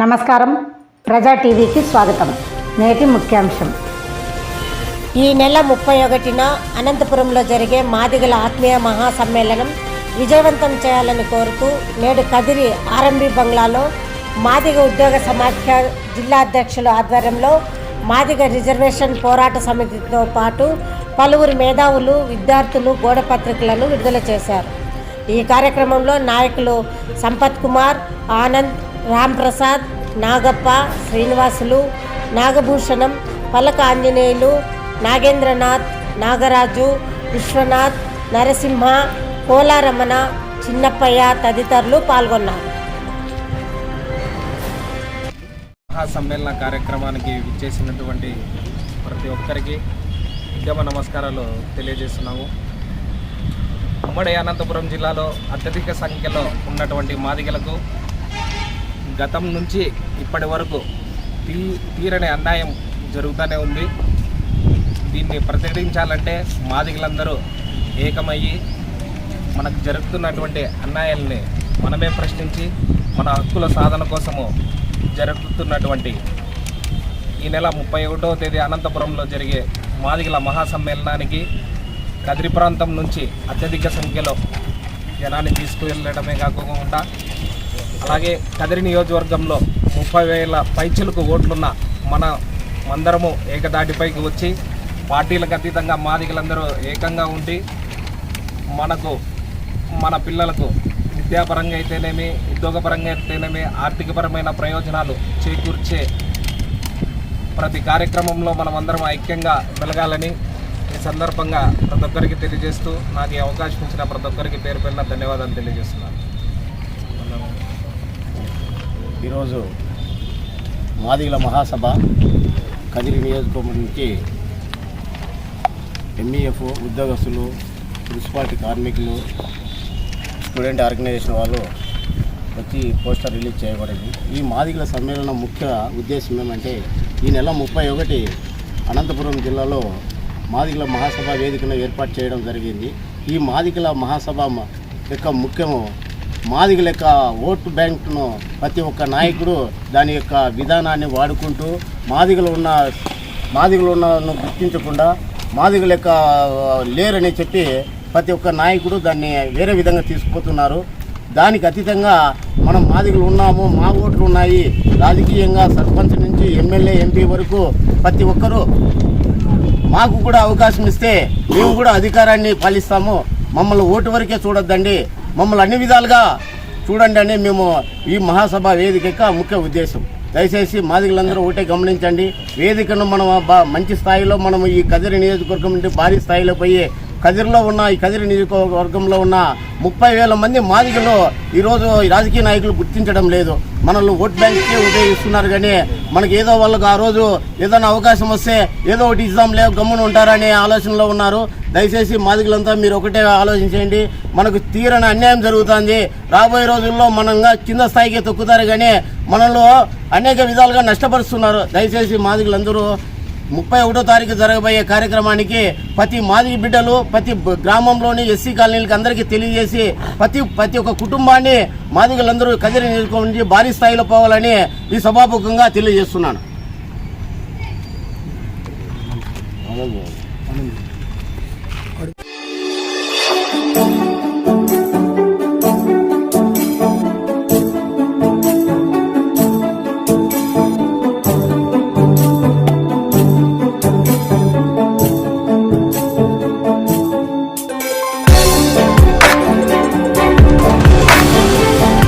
నమస్కారం. ప్రజా టీవీకి స్వాగతం. నేటి ముఖ్యాంశం. ఈ నెల 31న అనంతపురంలో జరిగే మాదిగల ఆత్మీయ మహాసమ్మేళనం విజయవంతం చేయాలని కోరుతూ నేడు కదిరి ఆర్ఎంబి బంగ్లాలో మాదిగ ఉద్యోగ సమాఖ్య జిల్లా అధ్యక్షుల ఆధ్వర్యంలో మాదిగ రిజర్వేషన్ పోరాట సమితితో పాటు పలువురు మేధావులు విద్యార్థులు గోడపత్రికలను విడుదల చేశారు. ఈ కార్యక్రమంలో నాయకులు సంపత్ కుమార్, ఆనంద్, రామ్ ప్రసాద్, నాగప్ప, శ్రీనివాసులు, నాగభూషణం, పలక ఆంజనేయులు, నాగేంద్రనాథ్, నాగరాజు, విశ్వనాథ్, నరసింహ, కోలారమణ, చిన్నప్పయ్య తదితరులు పాల్గొన్నారు. మహాసమ్మేళన కార్యక్రమానికి విచ్చేసినటువంటి ప్రతి ఒక్కరికి ఉద్యమ నమస్కారాలు తెలియజేస్తున్నాము. ఉమ్మడి అనంతపురం జిల్లాలో అత్యధిక సంఖ్యలో ఉన్నటువంటి మాదిగలకు గతం నుంచి ఇప్పటి వరకు తీరని అన్యాయం జరుగుతూనే ఉంది. దీన్ని ప్రతిఘటించాలంటే మాదిగలందరూ ఏకమయ్యి మనకు జరుగుతున్నటువంటి అన్యాయాల్ని మనమే ప్రశ్నించి మన హక్కుల సాధన కోసము జరుగుతున్నటువంటి ఈ నెల 31వ తేదీ అనంతపురంలో జరిగే మాదిగల మహాసమ్మేళనానికి కదిరి ప్రాంతం నుంచి అత్యధిక సంఖ్యలో జనాన్ని తీసుకువెళ్ళడమే కాకుండా అలాగే కదిరి నియోజకవర్గంలో 30,000 పైచిలకు ఓట్లున్న అందరము ఏకదాటిపైకి వచ్చి పార్టీలకు అతీతంగా మాదిగలందరూ ఏకంగా ఉండి మనకు మన పిల్లలకు విద్యాపరంగా అయితేనేమి, ఉద్యోగపరంగా అయితేనేమి, ఆర్థికపరమైన ప్రయోజనాలు చేకూర్చే ప్రతి కార్యక్రమంలో మనమందరం ఐక్యంగా వెలగాలని ఈ సందర్భంగా ప్రతి ఒక్కరికి తెలియజేస్తూ నాకు ఈ అవకాశం ఇచ్చిన ప్రతి ఒక్కరికి పేరు పేరున ధన్యవాదాలు తెలియజేస్తున్నాను. ఈరోజు మాదిగల మహాసభ కదిరి నియోజకవర్గం నుంచి ఎంఈఎఫ్ ఉద్యోగస్తులు, మున్సిపాలిటీ కార్మికులు, స్టూడెంట్ ఆర్గనైజేషన్ వాళ్ళు వచ్చి పోస్టర్ రిలీజ్ చేయబడింది. ఈ మాదిగల సమ్మేళనం ముఖ్య ఉద్దేశం ఏమంటే ఈ నెల 31 అనంతపురం జిల్లాలో మాదిగల మహాసభ వేదికను ఏర్పాటు చేయడం జరిగింది. ఈ మాదిగల మహాసభ యొక్క ముఖ్యము మాదిగల యొక్క ఓటు బ్యాంకును ప్రతి ఒక్క నాయకుడు దాని యొక్క విధానాన్ని వాడుకుంటూ మాదిగలు ఉన్న గుర్తించకుండా మాదిగల యొక్క లేరని చెప్పి ప్రతి ఒక్క నాయకుడు దాన్ని వేరే విధంగా తీసుకుపోతున్నారు. దానికి అతీతంగా మనం మాదిగలు ఉన్నాము, మా ఓట్లు ఉన్నాయి, రాజకీయంగా సర్పంచ్ నుంచి ఎమ్మెల్యే, ఎంపీ వరకు ప్రతి ఒక్కరూ మాకు కూడా అవకాశం ఇస్తే మేము కూడా అధికారాన్ని పాలిస్తాము, మమ్మల్ని ఓటు వరకే చూడొద్దండి, మమ్మల్ని అన్ని విధాలుగా చూడండి అని మేము ఈ మహాసభ వేదిక యొక్క ముఖ్య ఉద్దేశం. దయచేసి మాదిగలందరూ ఒకటే గమనించండి. వేదికను మనం మంచి స్థాయిలో మనము ఈ కదిరి నియోజకవర్గం నుండి భారీ స్థాయిలో పోయి ఈ కదిరి నియోజకవర్గంలో ఉన్న 30,000 మంది మాదిగలు ఈరోజు రాజకీయ నాయకులు గుర్తించడం లేదు. మనల్ని ఓట్ బ్యాంక్కే ఉపయోగిస్తున్నారు. కానీ మనకి ఏదో వాళ్ళకు ఆ రోజు ఏదైనా అవకాశం వస్తే ఏదో ఒకటి ఇద్దాంలే గమ్మున ఉంటారనే ఆలోచనలో ఉన్నారు. దయచేసి మాదిగలంతా మీరు ఒకటే ఆలోచించండి. మనకు తీరని అన్యాయం జరుగుతుంది. రాబోయే రోజుల్లో మనంగా కింద స్థాయికి తొక్కుతారు కానీ మనలో అనేక విధాలుగా నష్టపరుస్తున్నారు. దయచేసి మాదిగలందరూ 31వ తారీఖు జరగబోయే కార్యక్రమానికి ప్రతి మాదిగ బిడ్డలు ప్రతి గ్రామంలోని ఎస్సీ కాలనీలకి అందరికీ తెలియజేసి ప్రతి ఒక్క కుటుంబాన్ని మాదిగలందరూ కదిరి నియోజకవర్గం నుంచి భారీ స్థాయిలో పోవాలని ఈ సభాముఖంగా తెలియజేస్తున్నాను.